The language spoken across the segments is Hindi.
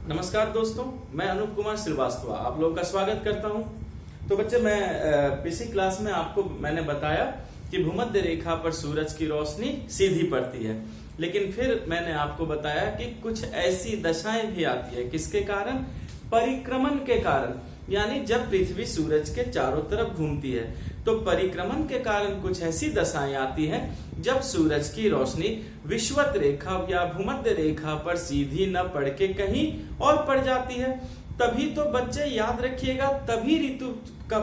नमस्कार दोस्तों, मैं अनूप कुमार श्रीवास्तव आप लोगों का स्वागत करता हूं। तो बच्चे, मैं पिछली क्लास में आपको मैंने बताया कि भूमध्य रेखा पर सूरज की रोशनी सीधी पड़ती है, लेकिन फिर मैंने आपको बताया कि कुछ ऐसी दशाएं भी आती है। किसके कारण? परिक्रमण के कारण। यानी जब पृथ्वी सूरज के चारों तरफ घूमती है तो परिक्रमण के कारण कुछ ऐसी दशाएं आती हैं जब सूरज की रोशनी विषुवत रेखा या भूमध्य रेखा पर सीधी न पड़ के कहीं और पड़ जाती है। तभी तो बच्चे याद रखिएगा, तभी ऋतु का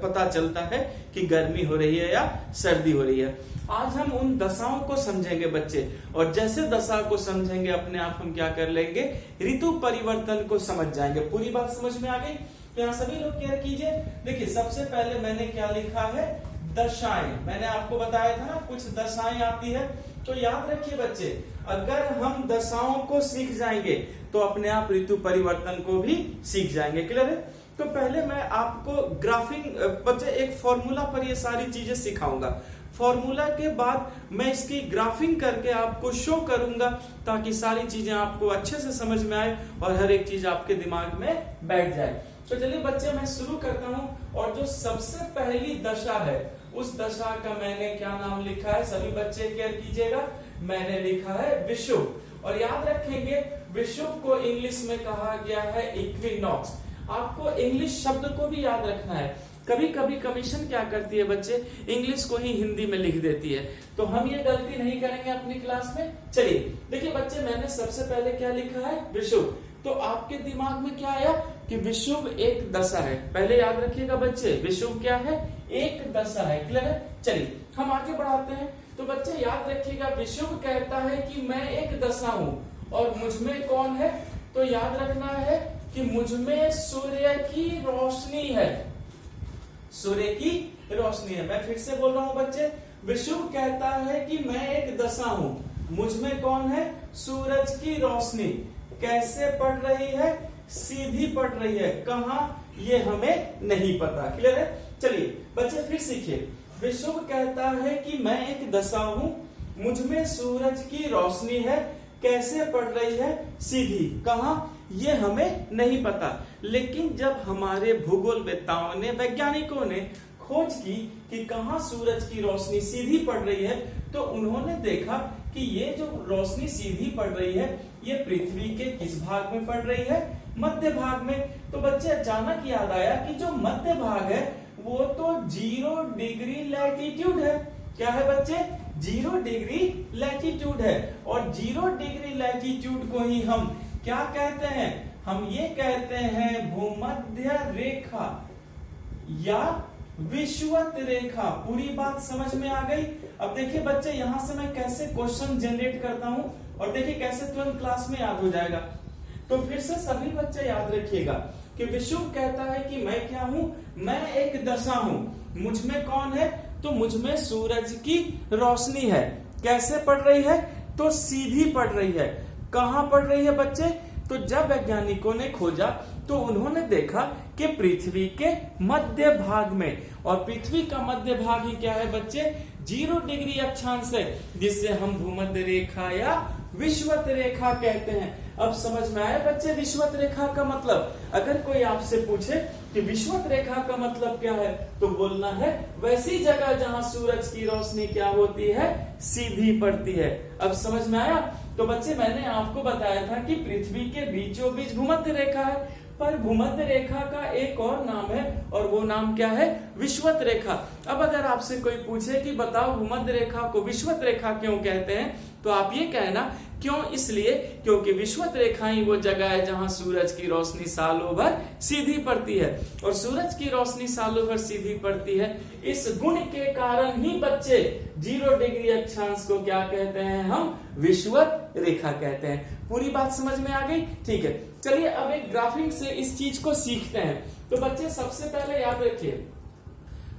पता चलता है कि गर्मी हो रही है या सर्दी हो रही है। आज हम उन दशाओं को समझेंगे बच्चे, और जैसे दशा को समझेंगे अपने आप हम क्या कर लेंगे, ऋतु परिवर्तन को समझ जाएंगे। पूरी बात समझ में आ गई? तो यहाँ सभी लोग केयर कीजिए। देखिए, सबसे पहले मैंने क्या लिखा है, दशाएं। मैंने आपको बताया था ना, कुछ दशाएं आती है। तो याद रखिए बच्चे, अगर हम दशाओं को सीख जाएंगे तो अपने आप ऋतु परिवर्तन को भी सीख जाएंगे। क्लियर है? तो पहले मैं आपको ग्राफिंग बच्चे एक फॉर्मूला पर ये सारी चीजें सिखाऊंगा। फॉर्मूला के बाद मैं इसकी ग्राफिंग करके आपको शो करूंगा ताकि सारी चीजें आपको अच्छे से समझ में आए और हर एक चीज आपके दिमाग में बैठ जाए। तो चलिए बच्चे, मैं शुरू करता हूं। और जो सबसे पहली दशा है उस दशा का मैंने क्या नाम लिखा है, सभी बच्चे केयर कीजिएगा। मैंने लिखा है विषुव। और याद रखेंगे, विषुव को इंग्लिश में कहा गया है इक्विनॉक्स। आपको इंग्लिश शब्द को भी याद रखना है। कभी कभी कमीशन क्या करती है बच्चे, इंग्लिश को ही हिंदी में लिख देती है, तो हम ये गलती नहीं करेंगे अपनी क्लास में। चलिए देखिए बच्चे, मैंने सबसे पहले क्या लिखा है, विषुव। तो आपके दिमाग में क्या आया कि विषुव एक दशा है। पहले याद रखिएगा बच्चे, विषुव क्या है, एक दशा है। क्लियर है? चलिए हम आगे बढ़ाते हैं। तो बच्चे याद रखिएगा, विषुव कहता है कि मैं एक दशा हूं और मुझमें कौन है, तो याद रखना है कि मुझमें सूर्य की रोशनी है। सूर्य की रोशनी है। मैं फिर से बोल रहा हूं बच्चे, विषुव कहता है कि मैं एक दशा हूं, मुझमें कौन है, सूरज की रोशनी। कैसे पड़ रही है? सीधी पड़ रही है। कहां? ये हमें नहीं पता। क्लियर है? चलिए बच्चे फिर सीखिए। विषुव कहता है कि मैं एक दशा हूं, मुझमें सूरज की रोशनी है। कैसे पड़ रही है? सीधी। कहां? ये हमें नहीं पता। लेकिन जब हमारे भूगोलवेत्ताओं ने, वैज्ञानिकों ने खोज की कि कहां सूरज की रोशनी सीधी पड़ रही है, तो उन्होंने देखा कि ये जो रोशनी सीधी पड़ रही है ये पृथ्वी के किस भाग में पड़ रही है, मध्य भाग में। तो बच्चे अचानक याद आया कि जो मध्य भाग है वो तो 0 डिग्री लैटिट्यूड है। क्या है बच्चे? 0 डिग्री लैटिट्यूड है। और 0 डिग्री लैटिट्यूड को ही हम क्या कहते हैं? हम ये कहते हैं भूमध्य रेखा या विषुवत रेखा। पूरी बात समझ में आ गई? अब देखिए बच्चे, यहां से मैं कैसे क्वेश्चन जनरेट करता हूं और देखिए कैसे तुरंत क्लास में याद हो जाएगा। तो फिर से सभी बच्चे याद रखिएगा कि विषुव कहता है कि मैं क्या हूं, मैं एक दशा हूं, मुझमें कौन है, तो मुझमें सूरज की रोशनी है। कैसे पड़ रही है? तो सीधी पड़ रही है। कहां पड़ रही है बच्चे? तो जब वैज्ञानिकों ने खोजा तो उन्होंने देखा कि पृथ्वी के मध्य भाग में, और पृथ्वी का मध्य भाग ही क्या है बच्चे, 0 डिग्री अक्षांश है, जिससे हम भूमध्य रेखा या विषुवत रेखा कहते हैं। अब समझ में आया बच्चे विषुवत रेखा का मतलब? अगर कोई आपसे पूछे कि विषुवत रेखा का मतलब क्या है, तो बोलना है वैसी जगह जहां सूरज की रोशनी क्या होती है, सीधी पड़ती है। अब समझ में आया? तो बच्चे मैंने आपको बताया था कि पृथ्वी के बीचों बीच भूमध्य रेखा है, पर भूमध्य रेखा का एक और नाम है और वो नाम क्या है, विषुवत रेखा। अब अगर आपसे कोई पूछे कि बताओ भूमध्य रेखा को विषुवत रेखा क्यों कहते हैं, तो आप ये कहना क्यों, इसलिए क्योंकि विषुवत रेखा ही वो जगह है जहां सूरज की रोशनी सालों भर सीधी पड़ती है। और सूरज की रोशनी सालों भर सीधी पड़ती है, इस गुण के कारण ही बच्चे 0 डिग्री अक्षांश को क्या कहते हैं, हम विषुवत रेखा कहते हैं। पूरी बात समझ में आ गई? ठीक है, चलिए अब एक ग्राफिंग से इस चीज को सीखते हैं। तो बच्चे सबसे पहले याद रखिए,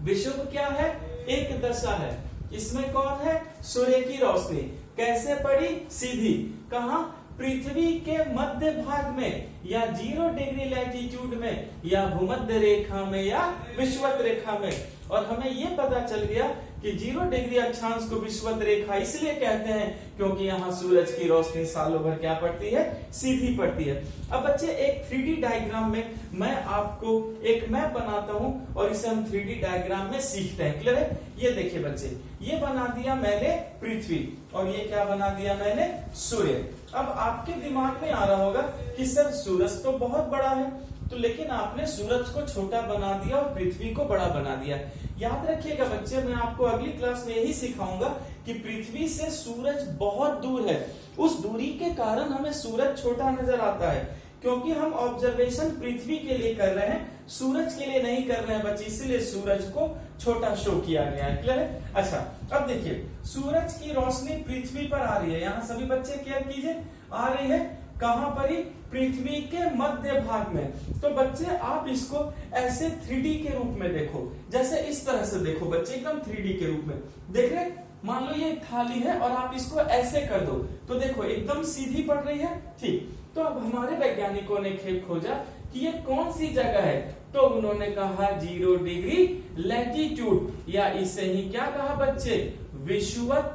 विषुव क्या है, एक दशा है। इसमें कौन है, सूर्य की रोशनी। कैसे पड़ी? सीधी। कहां? पृथ्वी के मध्य भाग में, या 0 डिग्री लैटिट्यूड में, या भूमध्य रेखा में, या विषुवत रेखा में। और हमें यह पता चल गया कि 0 डिग्री अक्षांश को विषुवत रेखा इसलिए कहते हैं क्योंकि यहाँ सूरज की रोशनी सालों भर क्या पड़ती है, सीधी पड़ती है। अब बच्चे एक 3D डायग्राम में मैं आपको एक मैप बनाता हूँ और इसे हम 3D डायग्राम में सीखते हैं। क्लियर है? ये देखिए बच्चे, ये बना दिया मैंने पृथ्वी और ये क्या बना दिया मैंने, सूर्य। अब आपके दिमाग में आ रहा होगा कि सर सूरज तो बहुत बड़ा है, तो लेकिन आपने सूरज को छोटा बना दिया और पृथ्वी को बड़ा बना दिया। याद रखिएगा बच्चे, मैं आपको अगली क्लास में यही सिखाऊंगा कि पृथ्वी से सूरज बहुत दूर है। उस दूरी के कारण हमें सूरज छोटा नजर आता है क्योंकि हम ऑब्जर्वेशन पृथ्वी के लिए कर रहे हैं, सूरज के लिए नहीं कर रहे हैं बच्चे, इसीलिए सूरज को छोटा शो किया गया है। क्लियर है? अच्छा, अब देखिए सूरज की रोशनी पृथ्वी पर आ रही है। यहाँ सभी बच्चे केयर कीजिए, आ रही है कहां पर ही, पृथ्वी के मध्य भाग में। तो बच्चे आप इसको ऐसे 3D के रूप में देखो, जैसे इस तरह से देखो बच्चे, एकदम 3D के रूप में देख रहे। मान लो ये थाली है और आप इसको ऐसे कर दो तो देखो एकदम सीधी पड़ रही है। ठीक, तो अब हमारे वैज्ञानिकों ने खेल खोजा कि ये कौन सी जगह है, तो उन्होंने कहा 0 डिग्री लैटिट्यूड, या इसे ही क्या कहा बच्चे, विषुवत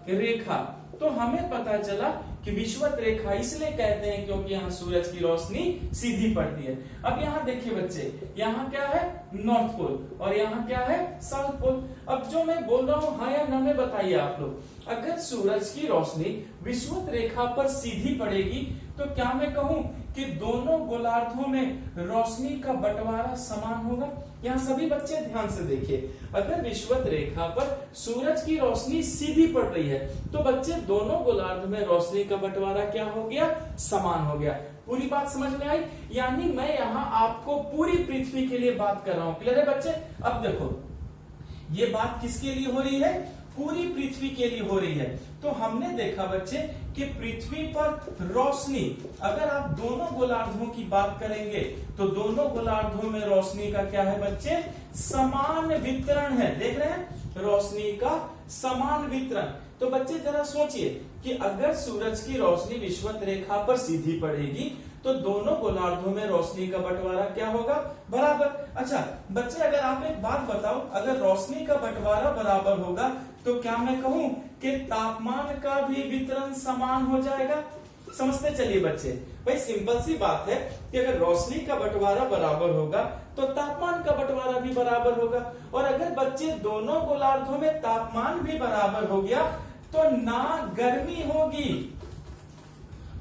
रेखा। तो हमें पता चला कि विषुवत रेखा इसलिए कहते हैं क्योंकि यहाँ सूरज की रोशनी सीधी पड़ती है। अब यहाँ देखिए बच्चे, यहाँ क्या है, नॉर्थ पोल और यहाँ क्या है, साउथ पोल। अब जो मैं बोल रहा हूँ हाँ या ना में बताइए आप लोग, अगर सूरज की रोशनी विषुवत रेखा पर सीधी पड़ेगी तो क्या मैं कहूँ कि दोनों गोलार्धों में रोशनी का बंटवारा समान होगा। यहाँ सभी बच्चे ध्यान से देखिए, अगर विषुवत रेखा पर सूरज की रोशनी सीधी पड़ रही है तो बच्चे दोनों गोलार्ध में रोशनी का बंटवारा क्या हो गया, समान हो गया। पूरी बात समझ में आई? यानी मैं यहाँ आपको पूरी पृथ्वी के लिए बात कर रहा हूँ। क्लियर है बच्चे? अब देखो ये बात किसके लिए हो रही है, पूरी पृथ्वी के लिए हो रही है। तो हमने देखा बच्चे कि पृथ्वी पर रोशनी, अगर आप दोनों गोलार्धों की बात करेंगे तो दोनों गोलार्धों में रोशनी का क्या है बच्चे, समान वितरण है। देख रहे हैं, रोशनी का समान वितरण। तो बच्चे जरा सोचिए कि अगर सूरज की रोशनी विषुवत रेखा पर सीधी पड़ेगी तो दोनों गोलार्धों में रोशनी का बंटवारा क्या होगा, बराबर। अच्छा बच्चे, अगर आप एक बात बताओ, अगर रोशनी का बंटवारा बराबर होगा तो क्या मैं कहूं कि तापमान का भी वितरण समान हो जाएगा। समझते चलिए बच्चे, भाई सिंपल सी बात है कि अगर रोशनी का बंटवारा बराबर होगा तो तापमान का बंटवारा भी बराबर होगा। और अगर बच्चे दोनों गोलार्धों में तापमान भी बराबर हो गया तो ना गर्मी होगी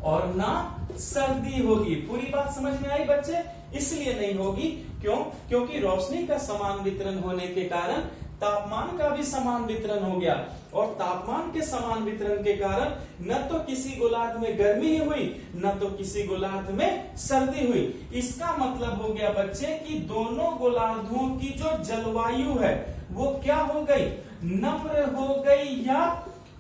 और ना सर्दी होगी। पूरी बात समझ में आई बच्चे? इसलिए नहीं होगी, क्यों? क्योंकि रोशनी का समान वितरण होने के कारण तापमान का भी समान वितरण हो गया, और तापमान के समान वितरण के कारण न तो किसी गोलार्ध में गर्मी हुई न तो किसी गोलार्ध में सर्दी हुई। इसका मतलब हो गया बच्चे कि दोनों गोलार्धों की जो जलवायु है वो क्या हो गई, नम्र हो गई या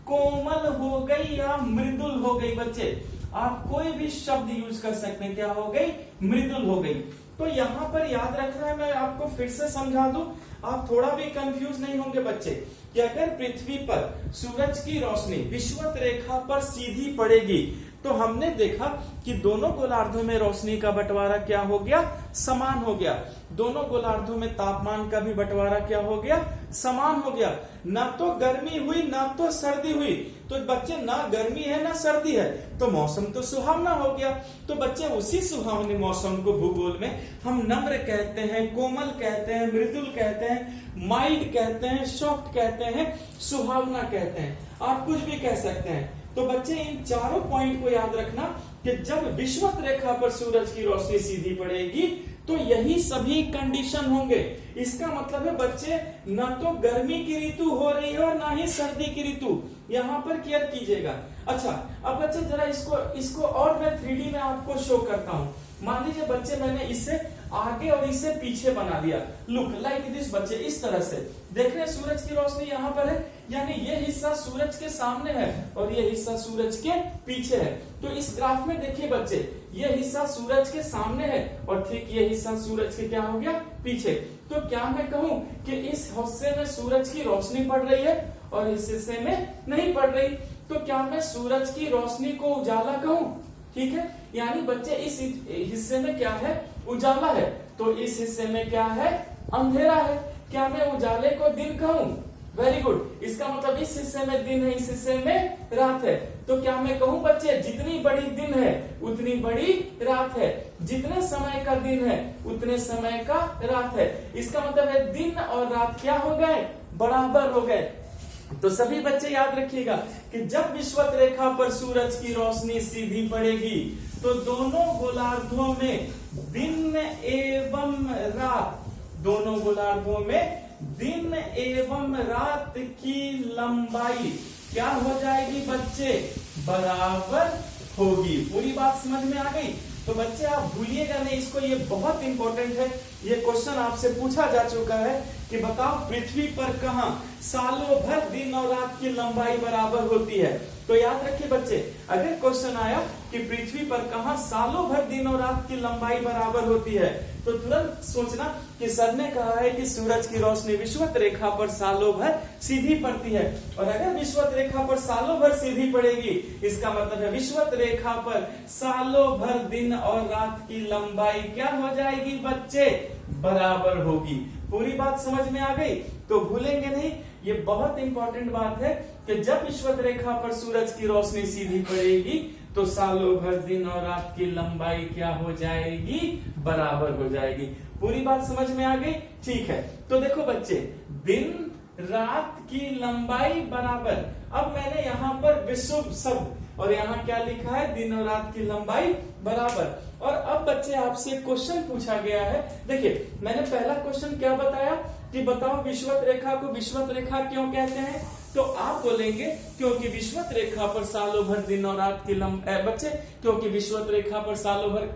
कोमल हो गई या मृदुल हो गई। बच्चे आप कोई भी शब्द यूज कर सकते हैं, क्या हो गई, मृदुल हो गई। तो यहाँ पर याद रखना है, मैं आपको फिर से समझा दूं, आप थोड़ा भी कंफ्यूज नहीं होंगे बच्चे, कि अगर पृथ्वी पर सूरज की रोशनी विषुवत रेखा पर सीधी पड़ेगी तो हमने देखा कि दोनों गोलार्धों में रोशनी का बंटवारा क्या हो गया, समान हो गया। दोनों गोलार्धों में तापमान का भी बंटवारा क्या हो गया, समान हो गया। ना तो गर्मी हुई ना तो सर्दी हुई। तो बच्चे ना गर्मी है ना सर्दी है तो मौसम तो सुहावना हो गया। तो बच्चे उसी सुहावने मौसम को भूगोल में हम नम्र कहते हैं, कोमल कहते हैं, मृदुल कहते हैं, माइल्ड कहते हैं, सॉफ्ट कहते हैं, सुहावना कहते हैं, आप कुछ भी कह सकते हैं। तो बच्चे इन चारों पॉइंट को याद रखना कि जब विषुवत रेखा पर सूरज की रोशनी सीधी पड़ेगी तो यही सभी कंडीशन होंगे। इसका मतलब है बच्चे, न तो गर्मी की ऋतु हो रही है और ना ही सर्दी की ऋतु। यहाँ पर केयर कीजिएगा। अच्छा अब बच्चे जरा इसको और मैं 3D में आपको शो करता हूँ। मान लीजिए बच्चे मैंने इसे आगे और इसे पीछे बना दिया। लुक लाइक दिस बच्चे, इस तरह से देख रहे हैं सूरज की रोशनी यहाँ पर है, यानी ये हिस्सा सूरज के सामने है और ये हिस्सा सूरज के पीछे है। तो इस ग्राफ में देखिए बच्चे, ये हिस्सा सूरज के सामने है और ठीक ये हिस्सा सूरज के क्या हो गया, पीछे। तो क्या मैं कहूँ कि इस हिस्से में सूरज की रोशनी पड़ रही है और इस हिस्से में नहीं पड़ रही। तो क्या मैं सूरज की रोशनी को उजाला कहूँ, ठीक है। यानी बच्चे इस हिस्से में क्या है, उजाला है, तो इस हिस्से में क्या है, अंधेरा है। क्या मैं उजाले को दिन कहूँ, वेरी गुड। इसका मतलब इस हिस्से में दिन है, इस हिस्से में रात है। तो क्या मैं कहूं बच्चे, जितनी बड़ी दिन है उतनी बड़ी रात है, जितने समय का दिन है उतने समय का रात है। इसका मतलब है दिन और रात क्या हो गए, बराबर हो गए। तो सभी बच्चे याद रखिएगा कि जब विषुवत रेखा पर सूरज की रोशनी सीधी पड़ेगी तो दोनों गोलार्धों में दिन एवं रात, दोनों गोलार्धों में दिन एवं रात की लंबाई क्या हो जाएगी बच्चे, बराबर होगी। पूरी बात समझ में आ गई। तो बच्चे आप भूलिएगा नहीं इसको, ये बहुत इंपॉर्टेंट है। ये क्वेश्चन आपसे पूछा जा चुका है कि बताओ पृथ्वी पर कहां सालों भर दिन और रात की लंबाई बराबर होती है। तो याद रखिए बच्चे, अगर क्वेश्चन आया कि पृथ्वी पर कहां सालों भर दिन और रात की लंबाई बराबर होती है तो तुरंत सोचना कि सर ने कहा है कि सूरज की रोशनी विषुवत रेखा पर सालों भर सीधी पड़ती है। और अगर विषुवत रेखा पर सालों भर सीधी पड़ेगी इसका मतलब है विषुवत रेखा पर सालों भर दिन और रात की लंबाई क्या हो जाएगी बच्चे, बराबर होगी। पूरी बात समझ में आ गई। तो भूलेंगे नहीं, ये बहुत इंपॉर्टेंट बात है कि जब विषुवत रेखा पर सूरज की रोशनी सीधी पड़ेगी तो सालों भर दिन और रात की लंबाई क्या हो जाएगी, बराबर हो जाएगी। पूरी बात समझ में आ गई, ठीक है। तो देखो बच्चे, दिन रात की लंबाई बराबर। अब मैंने यहाँ पर विषुव शब्द और यहाँ क्या लिखा है, दिन और रात की लंबाई बराबर। और अब बच्चे आपसे क्वेश्चन पूछा गया है। देखिए मैंने पहला क्वेश्चन क्या बताया कि बताओ विषुवत रेखा को विषुवत रेखा क्यों कहते हैं। तो आप बोलेंगे क्योंकि विषुवत रेखा पर सालों भर दिन और रात की लंबाई, बच्चे क्योंकि विषुवत रेखा पर सालों भर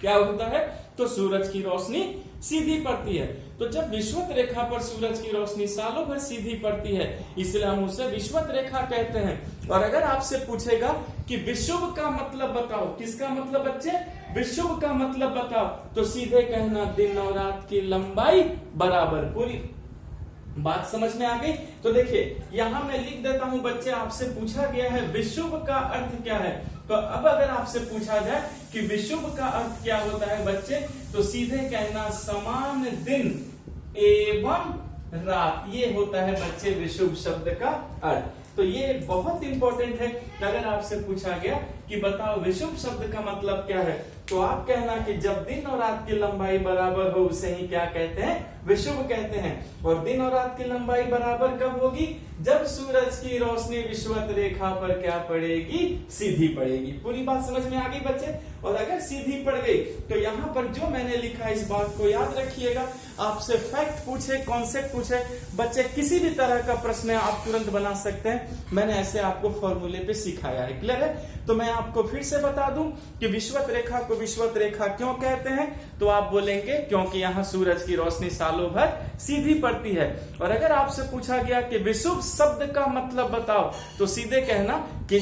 क्या होता है, तो सूरज की रोशनी सीधी पड़ती है। तो जब विषुवत रेखा पर सूरज की रोशनी सालों भर सीधी पड़ती है इसलिए हम उसे विषुवत रेखा कहते हैं। और अगर आपसे पूछेगा कि विषुव का मतलब बताओ, किसका मतलब बच्चे, विषुव का मतलब बताओ, तो सीधे कहना दिन और रात की लंबाई बराबर। पूरी बात समझ में आ गई। तो देखिए यहां मैं लिख देता हूं बच्चे, आपसे पूछा गया है विषुव का अर्थ क्या है। तो अब अगर आपसे पूछा जाए कि विषुव का अर्थ क्या होता है बच्चे, तो सीधे कहना समान दिन एवं रात, ये होता है बच्चे विषुव शब्द का अर्थ। तो ये बहुत इंपॉर्टेंट है। अगर आपसे पूछा गया कि बताओ विषुव शब्द का मतलब क्या है, तो आप कहना कि जब दिन और रात की लंबाई बराबर हो उसे ही क्या कहते हैं, विषुव कहते हैं। और दिन और रात की लंबाई बराबर कब होगी, जब सूरज की रोशनी विषुवत रेखा पर क्या पड़ेगी, सीधी पड़ेगी। पूरी बात समझ में आ गई बच्चे। और अगर सीधी पड़ गई तो यहाँ पर जो मैंने लिखा इस बात को याद रखिएगा। आपसे फैक्ट पूछे, कॉन्सेप्ट पूछे बच्चे, किसी भी तरह का प्रश्न आप तुरंत बना सकते हैं। मैंने ऐसे आपको फॉर्मूले पे सिखाया है, क्लियर है। तो मैं आपको फिर से बता दूं कि विषुवत रेखा को विषुवत रेखा क्यों कहते हैं, तो आप बोलेंगे क्योंकि यहाँ सूरज की रोशनी सालों भर सीधी पड़ती है। और अगर आपसे पूछा गया कि विषुव शब्द का मतलब बताओ, तो सीधे कहना कि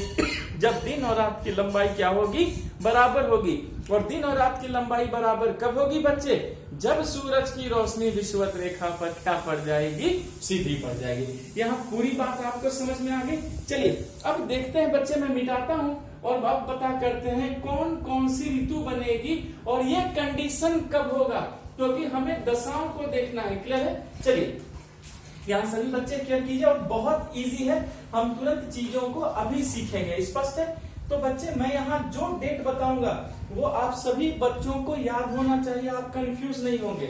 जब दिन और रात की लंबाई क्या होगी, बराबर होगी। और दिन और रात की लंबाई बराबर कब होगी बच्चे, जब सूरज की रोशनी विषुवत रेखा पर क्या पड़ जाएगी, सीधी पड़ जाएगी। यहाँ पूरी बात आपको समझ में आ गई। चलिए अब देखते हैं बच्चे, मैं मिटाता हूँ और अब पता करते हैं कौन कौन सी ऋतु बनेगी और ये कंडीशन कब होगा, क्योंकि हमें दशाओं को देखना है, क्लियर है। चलिए यहाँ सभी बच्चे क्लियर कीजिए और बहुत इजी है, हम तुरंत चीजों को अभी सीखेंगे, स्पष्ट है। तो बच्चे मैं यहाँ जो डेट बताऊंगा वो आप सभी बच्चों को याद होना चाहिए, आप कंफ्यूज नहीं होंगे।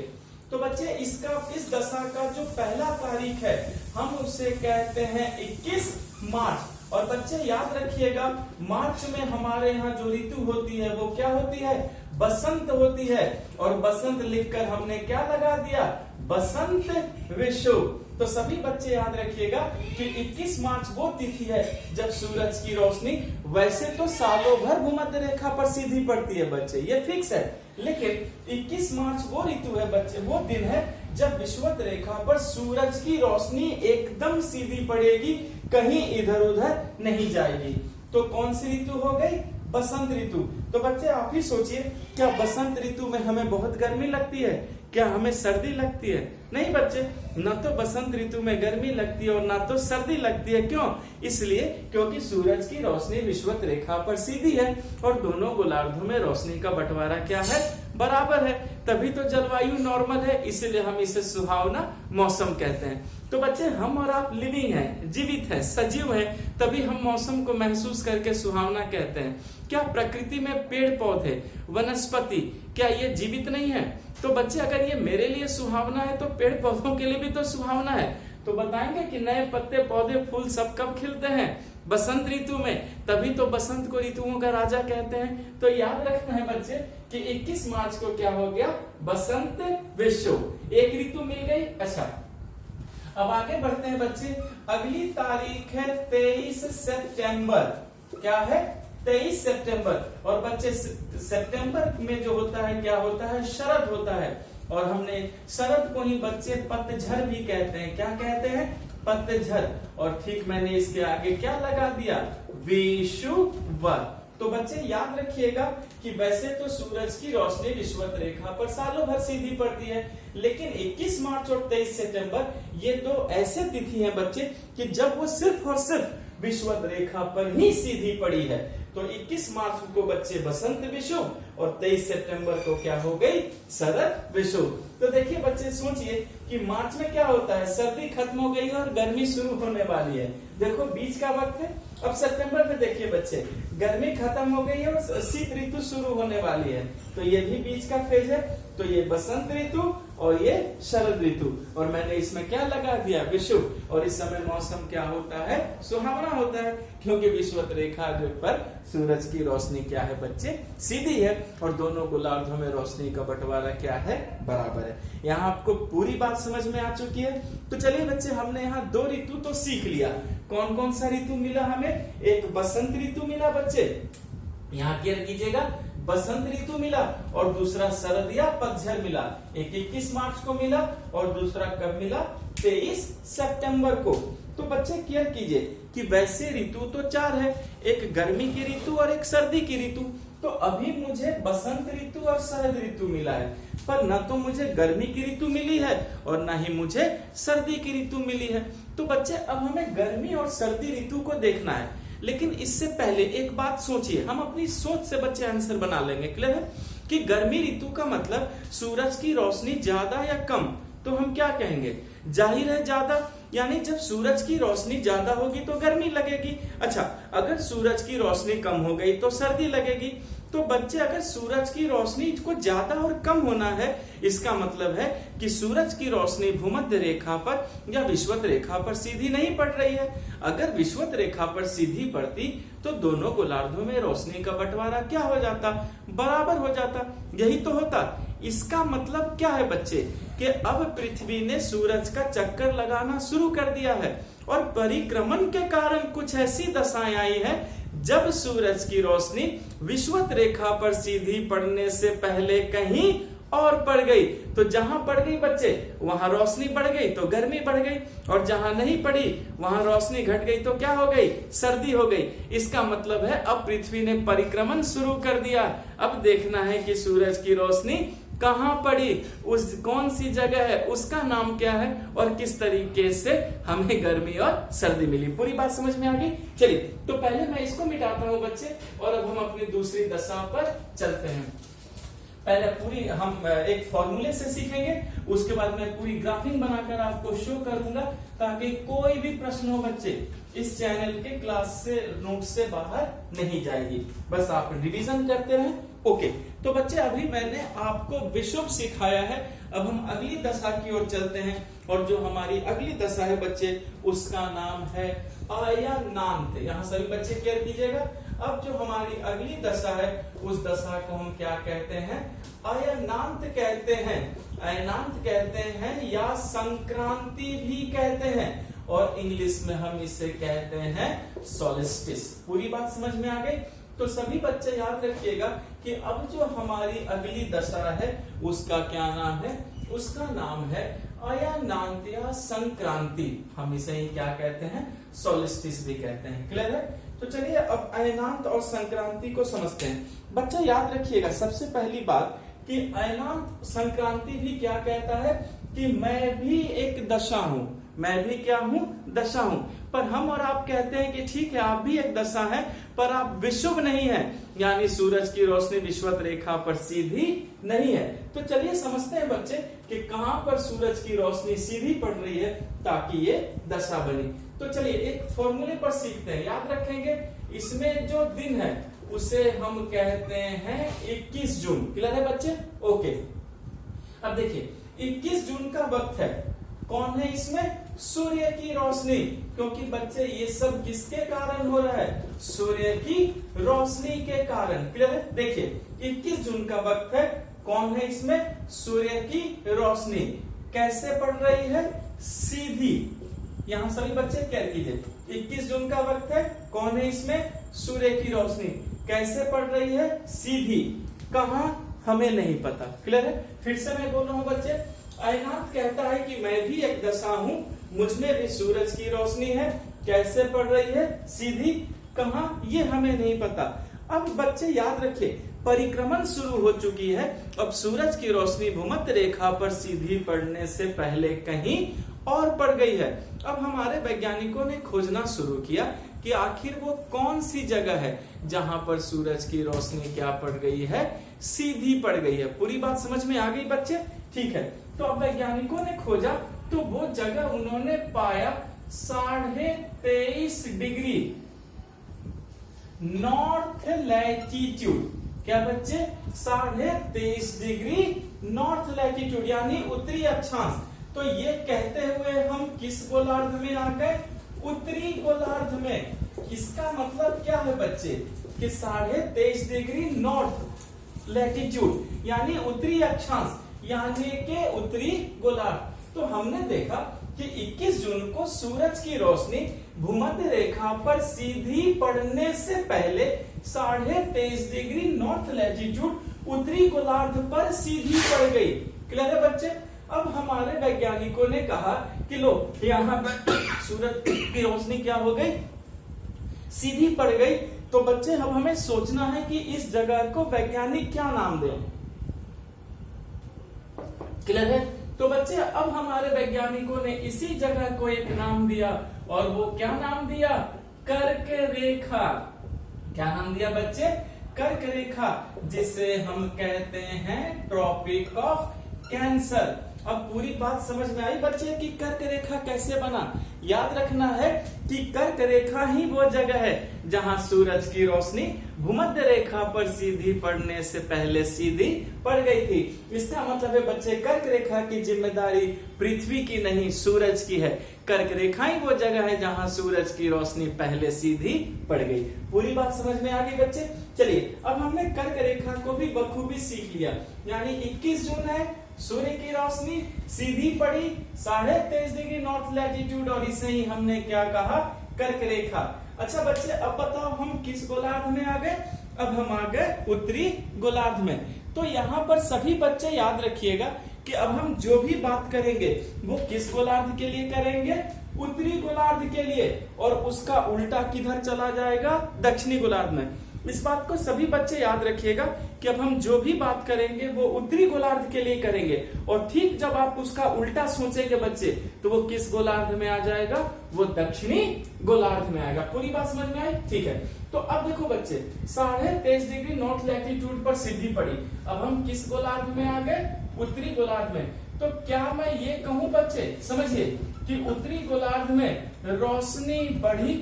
तो बच्चे इसका, इस दशा का जो पहला तारीख है हम उसे कहते हैं 21 मार्च। और बच्चे याद रखिएगा मार्च में हमारे यहाँ जो ऋतु होती है वो क्या होती है, बसंत होती है। और बसंत लिखकर हमने क्या लगा दिया, बसंत विषुव। तो सभी बच्चे याद रखिएगा कि 21 मार्च वो तिथि है जब सूरज की रोशनी वैसे तो सालों भर भूमध्य रेखा पर सीधी पड़ती है बच्चे, ये फिक्स है। लेकिन 21 मार्च वो ऋतु है बच्चे, वो दिन है जब विषुवत रेखा पर सूरज की रोशनी एकदम सीधी पड़ेगी, कहीं इधर उधर नहीं जाएगी। तो कौन सी ऋतु हो गई, बसंत ऋतु। तो बच्चे आप ही सोचिए, क्या बसंत ऋतु में हमें बहुत गर्मी लगती है, क्या हमें सर्दी लगती है? नहीं बच्चे, न तो बसंत ऋतु में गर्मी लगती है और ना तो सर्दी लगती है। क्यों? इसलिए क्योंकि सूरज की रोशनी विषुवत रेखा पर सीधी है और दोनों गोलार्धों में रोशनी का बंटवारा क्या है, बराबर है। तभी तो जलवायु नॉर्मल है, इसलिए हम इसे सुहावना मौसम कहते हैं। तो तो बच्चे हम और आप लिविंग हैं, जीवित हैं, सजीव हैं, तभी हम मौसम को महसूस करके सुहावना कहते हैं। क्या प्रकृति में पेड़ पौधे, वनस्पति, क्या ये जीवित नहीं है? तो बच्चे अगर ये मेरे लिए सुहावना है तो पेड़ पौधों के लिए भी तो सुहावना है। तो बताएंगे कि नए पत्ते, पौधे, फूल सब कब खिलते हैं? बसंत ऋतु में, तभी तो बसंत को ऋतुओं का राजा कहते हैं। तो याद रखना है बच्चे कि 21 मार्च को क्या हो गया? बसंत विश्व, एक ऋतु मिल गई। अच्छा, अब आगे बढ़ते हैं बच्चे। अगली तारीख है 23 सितंबर। क्या है? 23 सितंबर। और बच्चे सितंबर में जो होता है क्या होता है? शरद होता है। और हमने शरद को ही बच्चे पतझड़ भी कहते हैं। क्या कहते हैं? पतझड़। और ठीक मैंने इसके आगे क्या लगा दिया? विषुवत। तो बच्चे याद रखिएगा कि वैसे तो सूरज की रोशनी विषुवत रेखा पर सालों भर सीधी पड़ती है, लेकिन 21 मार्च और 23 सितंबर ये दो ऐसे तिथि हैं बच्चे कि जब वो सिर्फ और सिर्फ विषुवत रेखा पर ही सीधी पड़ी है। तो 21 मार्च को बच्चे बसंत विषुव और 23 सितंबर को क्या हो गई? शरद विषुव। तो देखिए बच्चे, सोचिए कि मार्च में क्या होता है? सर्दी खत्म हो गई और गर्मी शुरू होने वाली है। देखो बीच का वक्त है। अब सितंबर में देखिए बच्चे, गर्मी खत्म हो गई है और शीत ऋतु शुरू होने वाली है। तो ये भी बीच का फेज है। तो ये बसंत ऋतु और ये शरद ऋतु। और मैंने इसमें क्या लगा दिया? विषुव। और इस समय मौसम क्या होता है? सुहावना होता है, क्योंकि विषुवत रेखा के ऊपर सूरज की रोशनी क्या है बच्चे? सीधी है। और दोनों गोलार्धों में रोशनी का बंटवारा क्या है? बराबर है। यहाँ आपको पूरी बात समझ में आ चुकी है। तो चलिए बच्चे, हमने यहाँ 2 ऋतु तो सीख लिया। कौन कौन सा ऋतु मिला हमें? एक बसंत ऋतु मिला बच्चे, यहाँ केयर कीजिएगा, बसंत ऋतु मिला। और दूसरा शरद या पतझड़ मिला। एक 21 मार्च को मिला और दूसरा कब मिला? 23 सितंबर को। तो बच्चे केयर कीजिए कि वैसे ऋतु तो 4 है, एक गर्मी की ऋतु और एक सर्दी की ऋतु। तो अभी मुझे बसंत ऋतु और शरद ऋतु मिला है, पर न तो मुझे गर्मी की ऋतु मिली है और न ही मुझे सर्दी की ऋतु मिली है। तो बच्चे अब हमें गर्मी और सर्दी ऋतु को देखना है, लेकिन इससे पहले एक बात सोचिए। हम अपनी सोच से बच्चे आंसर बना लेंगे। क्लियर है कि गर्मी ऋतु का मतलब सूरज की रोशनी ज्यादा या कम? तो हम क्या कहेंगे? जाहिर है ज्यादा, यानी जब सूरज की रोशनी ज्यादा होगी तो गर्मी लगेगी। अच्छा, अगर सूरज की रोशनी कम हो गई तो सर्दी लगेगी। तो बच्चे, अगर सूरज की रोशनी को ज्यादा और कम होना है, इसका मतलब है कि सूरज की रोशनी भूमध्य रेखा पर या विषुवत रेखा पर सीधी नहीं पड़ रही है। अगर विषुवत रेखा पर सीधी पड़ती तो दोनों गोलार्धों में रोशनी का बंटवारा क्या हो जाता? बराबर हो जाता। यही तो होता। इसका मतलब क्या है बच्चे? कि अब पृथ्वी ने सूरज का चक्कर लगाना शुरू कर दिया है और परिक्रमण के कारण कुछ ऐसी दशाएं आई है जब सूरज की रोशनी विषुवत रेखा पर सीधी पड़ने से पहले कहीं और पड़ गई। तो जहां पड़ गई बच्चे, वहां रोशनी बढ़ गई तो गर्मी बढ़ गई, और जहां नहीं पड़ी वहां रोशनी घट गई तो क्या हो गई? सर्दी हो गई। इसका मतलब है अब पृथ्वी ने परिक्रमण शुरू कर दिया। अब देखना है कि सूरज की रोशनी कहां पड़ी, उस कौन सी जगह है, उसका नाम क्या है और किस तरीके से हमें गर्मी और सर्दी मिली। पूरी बात समझ में आ गई? चलिए, तो पहले मैं इसको मिटाता हूं बच्चे, और अब हम अपनी दूसरी दशा पर चलते हैं। पहले पूरी हम एक फॉर्मूले से सीखेंगे, उसके बाद मैं पूरी ग्राफिंग बनाकर आपको शो कर दूंगा, ताकि कोई भी प्रश्न हो बच्चे इस चैनल के क्लास से नोट से बाहर नहीं जाएगी। बस आप रिवीजन करते रहें। ओके, तो बच्चे अभी मैंने आपको विषुव सिखाया है। अब हम अगली दशा की ओर चलते हैं, और जो हमारी अगली दशा है बच्चे, उसका नाम है अयनांत। यहाँ सभी बच्चे केयर कीजिएगा। अब जो हमारी अगली दशा है, उस दशा को हम क्या कहते हैं? अयनांत कहते हैं। अयनांत कहते हैं या संक्रांति भी कहते हैं, और इंग्लिश में हम इसे कहते हैं सोल्स्टिस। पूरी बात समझ में आ गई? तो सभी बच्चे याद रखिएगा कि अब जो हमारी अगली दशा है उसका क्या नाम है? उसका नाम है अयनांत या संक्रांति। हम इसे ही क्या कहते हैं? सोल्स्टिस भी कहते हैं। क्लियर है? तो चलिए अब अयनांत और संक्रांति को समझते हैं। बच्चा याद रखिएगा सबसे पहली बात कि अयनांत संक्रांति भी क्या कहता है? कि मैं भी एक दशा हूं, मैं भी क्या हूं, दशा हूं। पर हम और आप कहते हैं कि ठीक है आप भी एक दशा है पर आप विषुव नहीं है, यानी सूरज की रोशनी विषुवत रेखा पर सीधी नहीं है। तो चलिए समझते हैं बच्चे कि कहां पर सूरज की रोशनी सीधी पड़ रही है ताकि ये दशा बनी। तो चलिए एक फॉर्मूले पर सीखते हैं, याद रखेंगे। इसमें जो दिन है उसे हम कहते हैं 21 जून। क्लियर है बच्चे? ओके। अब देखिए 21 जून का वक्त है, कौन है इसमें? सूर्य की रोशनी, क्योंकि बच्चे ये सब किसके कारण हो रहा है? सूर्य की रोशनी के कारण। क्लियर है? देखिए 21 जून का वक्त है, कौन है इसमें? सूर्य की रोशनी। कैसे पड़ रही है? सीधी। यहां सभी बच्चे क्या कीजिए, 21 जून का वक्त है, कौन है इसमें? सूर्य की रोशनी। कैसे पड़ रही है? सीधी। कहां? हमें नहीं पता। क्लियर है? फिर से मैं बोल रहा हूं बच्चे, आयनाथ कहता है कि मैं भी एक दशा हूं, मुझमें भी सूरज की रोशनी है। कैसे पड़ रही है? सीधी। कहां? ये हमें नहीं पता। अब बच्चे याद रखिए, परिक्रमण शुरू हो चुकी है। अब सूरज की रोशनी भूमध्य रेखा पर सीधी पड़ने से पहले कहीं और पड़ गई है। अब हमारे वैज्ञानिकों ने खोजना शुरू किया कि आखिर वो कौन सी जगह है जहां पर सूरज की रोशनी क्या पड़ गई है? सीधी पड़ गई है। पूरी बात समझ में आ गई बच्चे? ठीक है। तो अब वैज्ञानिकों ने खोजा तो वो जगह उन्होंने पाया 23.5 डिग्री नॉर्थ लैटिट्यूड। क्या बच्चे? 23.5 डिग्री नॉर्थ लैटिट्यूड यानी उत्तरी अक्षांश। तो ये कहते हुए हम किस गोलार्ध में आ गए? उत्तरी गोलार्ध में। इसका मतलब क्या है बच्चे कि 23.5 डिग्री नॉर्थ लैटिट्यूड यानी उत्तरी अक्षांश, यानी के उत्तरी गोलार्ध। तो हमने देखा कि 21 जून को सूरज की रोशनी भूमध्य रेखा पर सीधी पड़ने से पहले 23.5 डिग्री नॉर्थ लैटिट्यूड उत्तरी गोलार्ध पर सीधी पड़ गई। क्लियर है बच्चे? अब हमारे वैज्ञानिकों ने कहा कि लो यहाँ पर सूरज की रोशनी क्या हो गई? सीधी पड़ गई। तो बच्चे अब हमें सोचना है कि इस जगह को वैज्ञानिक क्या नाम दें। क्लियर है? तो बच्चे अब हमारे वैज्ञानिकों ने इसी जगह को एक नाम दिया, और वो क्या नाम दिया? कर्क रेखा। क्या नाम दिया बच्चे? कर्क रेखा, जिसे हम कहते हैं ट्रॉपिक ऑफ कैंसर। अब पूरी बात समझ में आई बच्चे कि कर्क रेखा कैसे बना? याद रखना है कि कर्क रेखा ही वो जगह है जहां सूरज की रोशनी भूमध्य रेखा पर सीधी पड़ने से पहले सीधी पड़ गई थी। इसका मतलब है बच्चे कर्क रेखा की जिम्मेदारी पृथ्वी की नहीं, सूरज की है। कर्क रेखा ही वो जगह है जहां सूरज की रोशनी पहले सीधी पड़ गई। पूरी बात समझ में आ गई बच्चे? चलिए अब हमने कर्क रेखा को भी बखूबी सीख लिया। यानी 21 जून है, सूर्य की रोशनी सीधी पड़ी 23.5 डिग्री नॉर्थ लैटिट्यूड, और इसे ही हमने क्या कहा? कर्क रेखा। अच्छा बच्चे अब बताओ हम किस गोलार्ध में आ गए? अब हम आ गए उत्तरी गोलार्ध में। तो यहाँ पर सभी बच्चे याद रखिएगा कि अब हम जो भी बात करेंगे वो किस गोलार्ध के लिए करेंगे? उत्तरी गोलार्ध के लिए। और उसका उल्टा किधर चला जाएगा? दक्षिणी गोलार्ध में। इस बात को सभी बच्चे याद रखिएगा कि अब हम जो भी बात करेंगे वो उत्तरी गोलार्ध के लिए करेंगे, और ठीक जब आप उसका उल्टा सोचेंगे बच्चे तो वो किस गोलार्ध में आ जाएगा? वो दक्षिणी गोलार्ध में आएगा। पूरी बात समझ में आई? ठीक है। तो अब देखो बच्चे 23.5 डिग्री नॉर्थ लैटिट्यूड पर सीधी पड़ी। अब हम किस गोलार्ध में आ गए? उत्तरी गोलार्ध में। तो क्या मैं ये कहूं बच्चे, समझिए, कि उत्तरी गोलार्ध में रोशनी बढ़ी?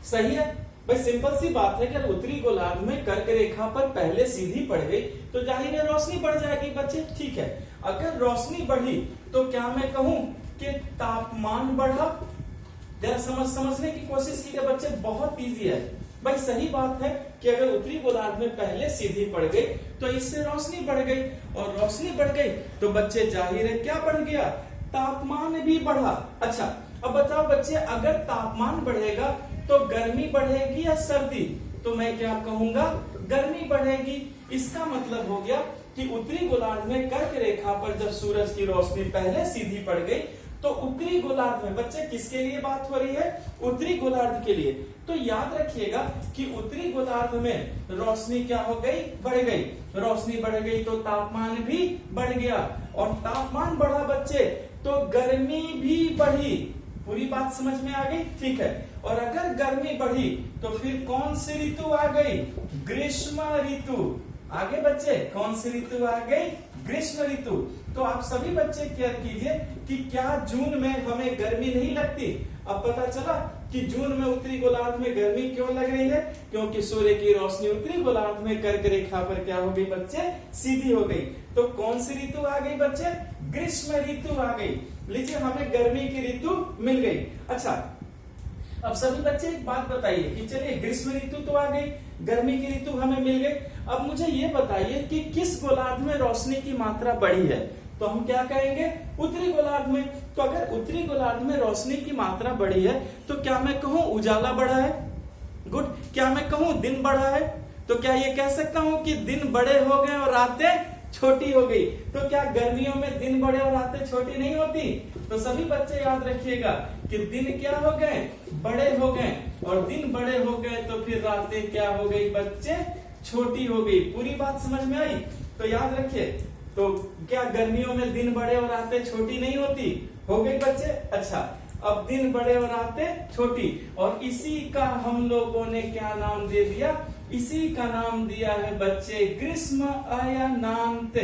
सही है भाई, सिंपल सी बात है कि अगर उत्तरी गोलार्ध में कर्क रेखा पर पहले सीधी पड़ गई तो जाहिर है रोशनी बढ़ जाएगी बच्चे। ठीक है, अगर रोशनी बढ़ी तो क्या मैं कहूं कि तापमान बढ़ा? जरा समझने की कोशिश कीजिए बच्चे, बहुत इजी है भाई। सही बात है कि अगर उत्तरी गोलार्ध में पहले सीधी पड़ गई तो इससे रोशनी बढ़ गई, और रोशनी बढ़ गई तो बच्चे जाहिर है क्या बढ़ गया? तापमान भी बढ़ा। अच्छा अब बताओ बच्चे, अगर तापमान बढ़ेगा तो गर्मी बढ़ेगी या सर्दी? तो मैं क्या कहूंगा? गर्मी बढ़ेगी। इसका मतलब हो गया कि उत्तरी गोलार्ध में कर्क रेखा पर जब सूरज की रोशनी पहले सीधी पड़ गई तो उत्तरी गोलार्ध में बच्चे किसके लिए बात हो रही है? उत्तरी गोलार्ध के लिए। तो याद रखिएगा कि उत्तरी गोलार्ध में रोशनी क्या हो गई? बढ़ गई। रोशनी बढ़ गई तो तापमान भी बढ़ गया, और तापमान बढ़ा बच्चे तो गर्मी भी बढ़ी। पूरी बात समझ में आ गई? ठीक है। और अगर गर्मी बढ़ी तो फिर कौन सी ऋतु आ गई? ग्रीष्म ऋतु। आगे बच्चे कौन सी ऋतु आ गई? ग्रीष्म ऋतु। तो आप सभी बच्चे केयर कीजिए कि क्या जून में हमें गर्मी नहीं लगती? अब पता चला कि जून में उत्तरी गोलार्ध में गर्मी क्यों लग रही है? क्योंकि सूर्य की रोशनी उत्तरी गोलार्ध में कर्क रेखा पर क्या हो गई बच्चे? सीधी हो गई। तो कौन सी ऋतु आ गई बच्चे? ग्रीष्म ऋतु आ गई। लीजिए हमें गर्मी की ऋतु मिल गई। अच्छा, अब सभी बच्चे एक बात बताइए कि चलिए ग्रीष्म ऋतु तो आ गई, गर्मी की ऋतु हमें मिल गई। अब मुझे ये बताइए कि किस गोलार्ध में रोशनी की मात्रा बढ़ी है? तो हम क्या कहेंगे? उत्तरी गोलार्ध में। तो अगर उत्तरी गोलार्ध में रोशनी की मात्रा बढ़ी है तो क्या मैं कहूं उजाला बढ़ा है? गुड। क्या मैं कहूं दिन बढ़ा है? तो क्या ये कह सकता हूं कि दिन बड़े हो गए और रातें छोटी हो गई? तो क्या गर्मियों में दिन बड़े और रातें छोटी नहीं होती? तो सभी बच्चे याद रखिएगा कि दिन क्या हो गए? बड़े हो गए। और दिन बड़े हो गए तो फिर रातें क्या हो गई बच्चे? छोटी हो गई। पूरी बात समझ में आई? तो याद रखिए, तो क्या गर्मियों में दिन बड़े और रातें छोटी नहीं होती? हो गई बच्चे? अच्छा, अब दिन बड़े और रातें छोटी, और इसी का हम लोगों ने क्या नाम दे दिया? इसी का नाम दिया है बच्चे ग्रीष्म अयनांत।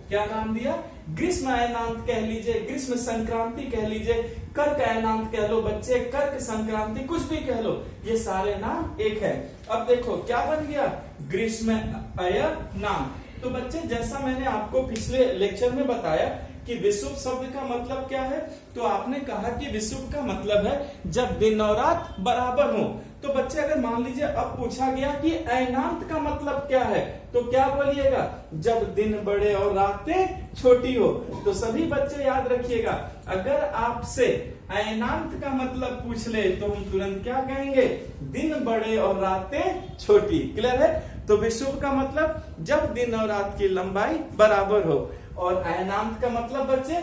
क्या नाम दिया? ग्रीष्म अयनांत कह लीजिए, ग्रीष्म संक्रांति कह लीजिए, कर्क अयनांत कह लो बच्चे, कर्क संक्रांति, कुछ भी कह लो, ये सारे नाम एक है। अब देखो क्या बन गया? ग्रीष्म अयनांत। तो बच्चे जैसा मैंने आपको पिछले लेक्चर में बताया कि विषुव शब्द का मतलब क्या है, तो आपने कहा कि विषुव का मतलब है जब दिन और रात बराबर हो। तो बच्चे अगर मान लीजिए अब पूछा गया कि अयनांत का मतलब क्या है, तो क्या बोलिएगा? जब दिन बड़े और रातें छोटी हो। तो सभी बच्चे याद रखिएगा, अगर आपसे अयनांत का मतलब पूछ ले तो हम तुरंत क्या कहेंगे? दिन बड़े और रातें छोटी। क्लियर है? तो विषुव का मतलब जब दिन और रात की लंबाई बराबर हो। और अयनांत का मतलब बच्चे,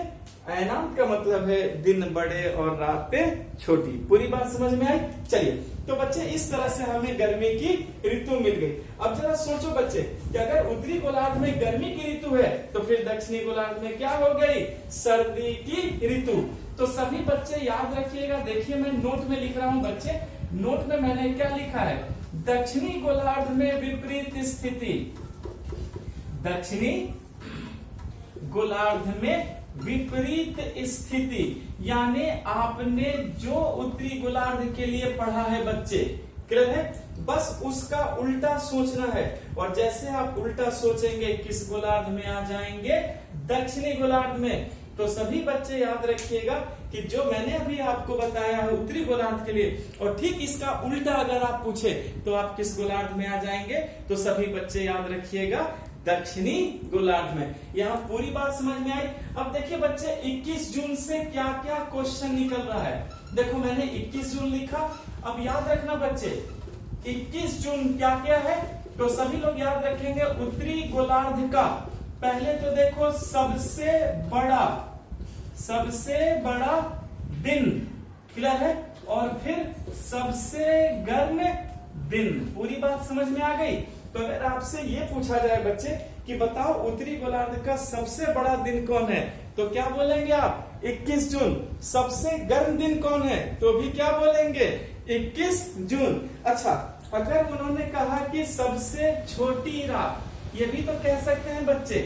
अयनांत का मतलब है दिन बड़े और रातें छोटी। पूरी बात समझ में आई? चलिए, तो बच्चे इस तरह से हमें गर्मी की ऋतु मिल गई। अब जरा सोचो बच्चे कि अगर उत्तरी गोलार्ध में गर्मी की ऋतु है तो फिर दक्षिणी गोलार्ध में क्या हो गई? सर्दी की ऋतु। तो सभी बच्चे याद रखिएगा, देखिए मैं नोट में लिख रहा हूं बच्चे, नोट में मैंने क्या लिखा है? दक्षिणी गोलार्ध में विपरीत स्थिति। दक्षिणी गोलार्ध में विपरीत स्थिति, यानी आपने जो उत्तरी गोलार्ध के लिए पढ़ा है बच्चे, क्लियर है? बस उसका उल्टा सोचना है। और जैसे आप उल्टा सोचेंगे किस गोलार्ध में आ जाएंगे? दक्षिणी गोलार्ध में। तो सभी बच्चे याद रखिएगा कि जो मैंने अभी आपको बताया है उत्तरी गोलार्ध के लिए, और ठीक इसका उल्टा अगर आप पूछे तो आप किस गोलार्ध में आ जाएंगे? तो सभी बच्चे याद रखिएगा दक्षिणी गोलार्ध में। यहाँ पूरी बात समझ में आई? अब देखिए बच्चे 21 जून से क्या क्या क्वेश्चन निकल रहा है। देखो मैंने 21 जून लिखा। अब याद रखना बच्चे 21 जून क्या क्या है? तो सभी लोग याद रखेंगे उत्तरी गोलार्ध का पहले तो देखो सबसे बड़ा दिन, क्लियर है? और फिर सबसे गर्म दिन। पूरी बात समझ में आ गई? तो अगर आपसे ये पूछा जाए बच्चे कि बताओ उत्तरी गोलार्ध का सबसे बड़ा दिन कौन है, तो क्या बोलेंगे आप? 21 जून। सबसे गर्म दिन कौन है? तो भी क्या बोलेंगे? 21 जून। अच्छा, अगर उन्होंने कहा कि सबसे छोटी रात, ये भी तो कह सकते हैं बच्चे,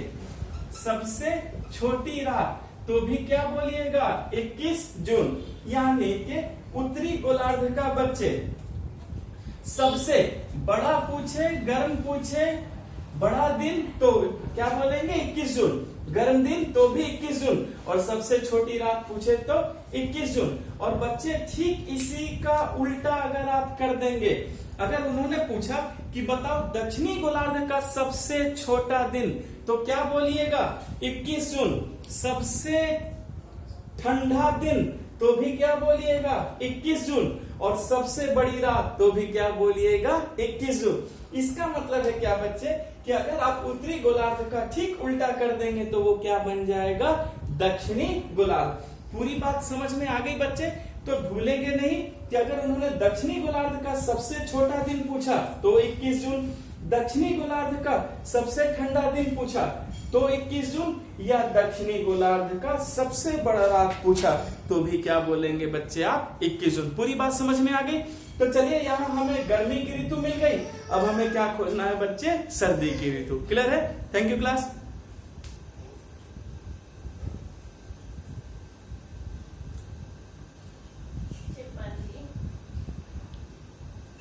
सबसे छोटी रात, तो भी क्या बोलिएगा? 21 जून। यानी कि उत्तरी गोलार्ध का बच्चे सबसे बड़ा पूछे, गर्म पूछे, बड़ा दिन तो क्या बोलेंगे? 21 जून। गर्म दिन तो भी 21 जून, और सबसे छोटी रात पूछे तो 21 जून। और बच्चे ठीक इसी का उल्टा अगर आप कर देंगे, अगर उन्होंने पूछा कि बताओ दक्षिणी गोलार्ध का सबसे छोटा दिन, तो क्या बोलिएगा? 21 जून। सबसे ठंडा दिन, तो भी क्या बोलिएगा? 21 जून। और सबसे बड़ी रात, तो भी क्या बोलिएगा? 21 जून। इसका मतलब है क्या बच्चे कि अगर आप उत्तरी गोलार्ध का ठीक उल्टा कर देंगे तो वो क्या बन जाएगा? दक्षिणी गोलार्ध। पूरी बात समझ में आ गई बच्चे? तो भूलेंगे नहीं कि अगर उन्होंने दक्षिणी गोलार्ध का सबसे छोटा दिन पूछा तो 21 जून, दक्षिणी गोलार्ध का सबसे ठंडा दिन पूछा तो 21 जून, या दक्षिणी गोलार्ध का सबसे बड़ा रात पूछा तो भी क्या बोलेंगे बच्चे आप? 21 जून। पूरी बात समझ में आ गई? तो चलिए यहाँ हमें गर्मी की ऋतु मिल गई, अब हमें क्या खोजना है बच्चे? सर्दी की ऋतु। क्लियर है? Thank you class.